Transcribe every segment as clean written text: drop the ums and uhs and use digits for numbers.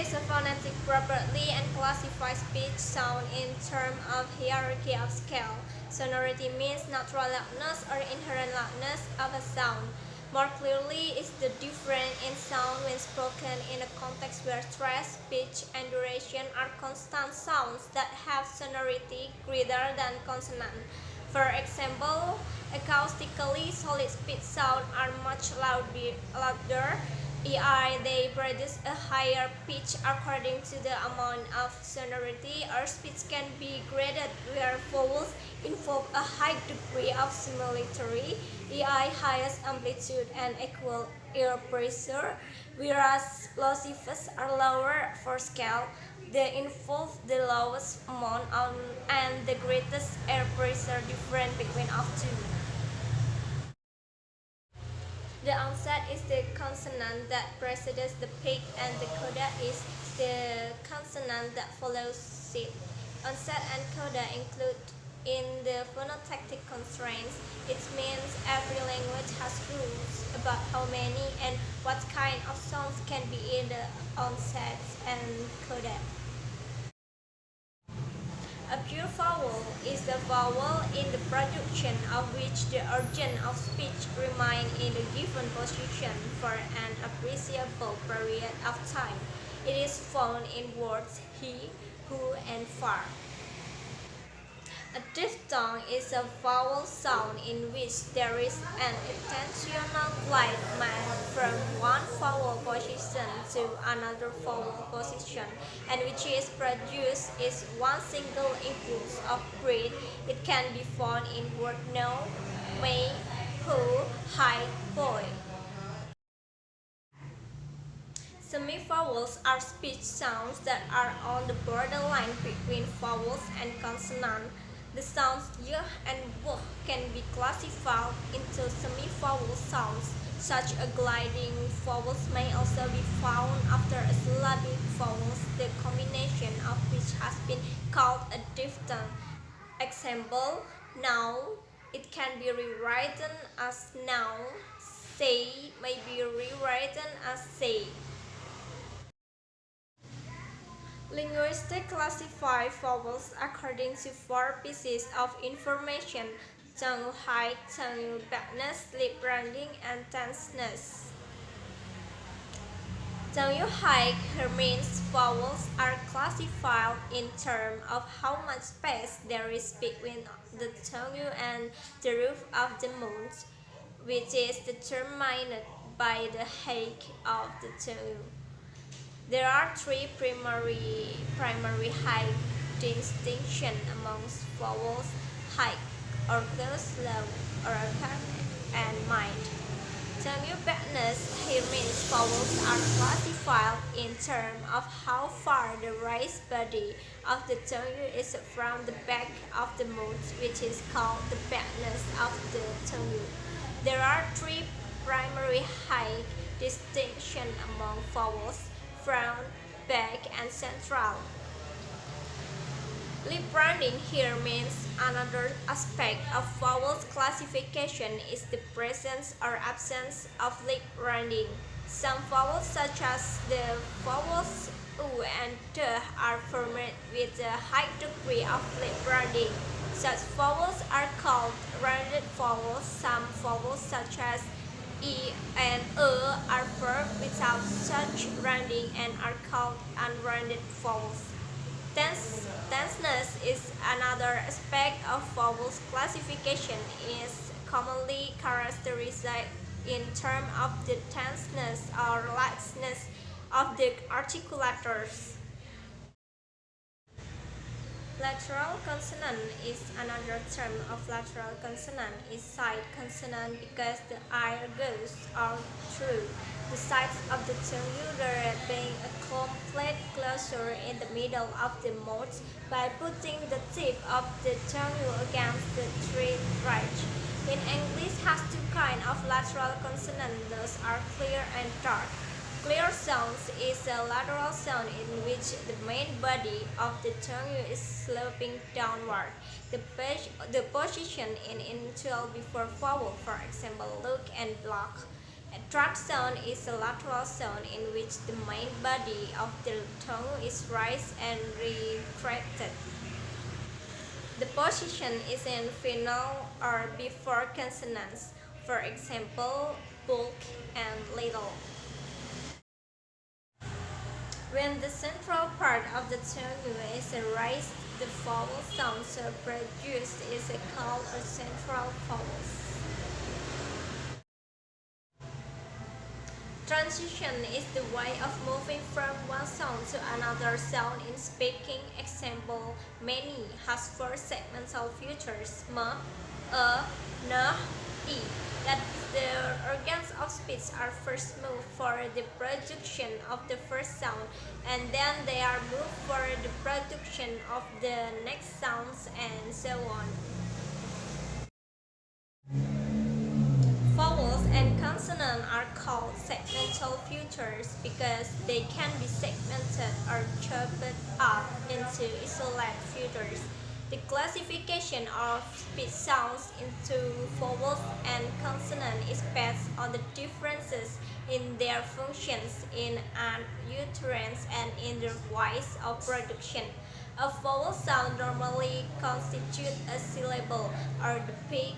is a phonetic property and classifies speech sound in terms of hierarchy of scale. Sonority means natural loudness or inherent loudness of a sound. More clearly is the difference in sound when spoken in a context where stress, pitch, and duration are constant sounds that have sonority greater than consonant. For example, acoustically solid speech sounds are much louder, ei they produce a higher pitch according to the amount of sonority, or speech can be graded where vowels involve a high degree of similitude, ei highest amplitude and equal air pressure, whereas plosives are lower for scale. They involve the lowest amount and the greatest air pressure difference between of two. The onset is the consonant that precedes the peak, and the coda is the consonant that follows it. Onset and coda include in the phonotactic constraints. It means every language has rules about how many and what kind of sounds can be in the onset and coda. A pure vowel is the vowel in the production of which the organ of speech remains in a given position for an appreciable period of time. It is found in words he, who, and far. A diphthong is a vowel sound in which there is an intentional glide from one vowel position to another vowel position, and which is produced is one single impulse of breath. It can be found in word no, may, who, high, boy. Semivowels are speech sounds that are on the borderline between vowels and consonant. The sounds y and w can be classified into semivowel sounds. Such a gliding vowels may also be found after a syllabic vowels, the combination of which has been called a diphthong. Example, now, it can be rewritten as now. Say may be rewritten as say. Linguistics classify vowels according to four pieces of information: tongue height, tongue backness, lip rounding, and tenseness. Tongue height means vowels are classified in terms of how much space there is between the tongue and the roof of the mouth, which is determined by the height of the tongue. There are three primary height distinctions amongst vowels: high, ortho's, low, or apparent, and mild. Tongue backness here means vowels are classified in terms of how far the raised body of the tongue is from the back of the mouth, which is called the backness of the tongue. There are three primary height distinctions among vowels: front, back, and central. Lip rounding here means another aspect of vowels classification is the presence or absence of lip rounding. Some vowels such as the vowels u and d are formed with a high degree of lip rounding. Such vowels are called rounded vowels. Some vowels such as e and are formed without such rounding and are called unrounded vowels. Tenseness is another aspect of vowels classification. It is commonly characterized in terms of the tenseness or laxness of the articulators. Lateral consonant is another term of lateral consonant. Is side consonant because the air goes out through the sides of the tongue, being a complete closure in the middle of the mouth by putting the tip of the tongue against the teeth ridge. In English has two kinds of lateral consonants. Those are clear and dark. Clear sounds is a lateral sound in which the main body of the tongue is sloping downward. The position in initial before vowel, for example, look and block, A tract sound is a lateral sound in which the main body of the tongue is raised and retracted. The position is in final or before consonants, for example, bulk and little. When the central part of the tongue is raised, the vowel sounds produced is called a central vowels. Transition is the way of moving from one sound to another sound in speaking. Example, many has four segmental features: m, a, n, e. That is, the organs of speech are first moved for the production of the first sound, and then they are moved for the production of the next sounds, and so on. Vowels and consonants are called segmental features because they can be segmented or chopped up into isolated features. The classification of speech sounds into vowels and consonants is based on the differences in their functions in an utterance and in the voice of production. A vowel sound normally constitutes a syllable or the peak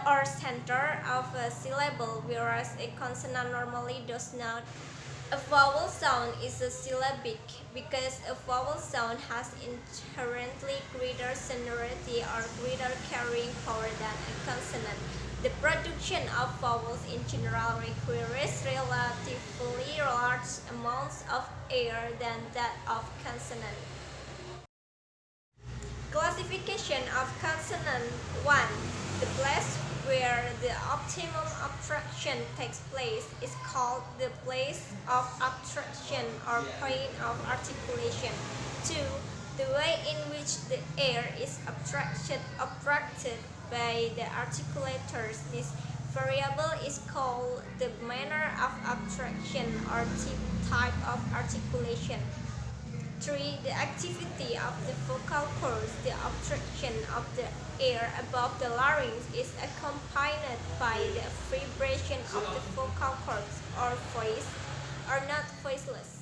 or center of a syllable, whereas a consonant normally does not. A vowel sound is a syllabic because a vowel sound has inherently greater sonority or greater carrying power than a consonant. The production of vowels in general requires relatively large amounts of air than that of consonant. Classification of consonant 1. The place where the optimum abstraction takes place is called the place of abstraction or point of articulation. 2. The way in which the air is abstracted by the articulators. This variable is called the manner of abstraction or type of articulation. 3. The activity of the vocal cords. The obstruction of the air above the larynx is accompanied by the vibration of the vocal cords or voice or not voiceless.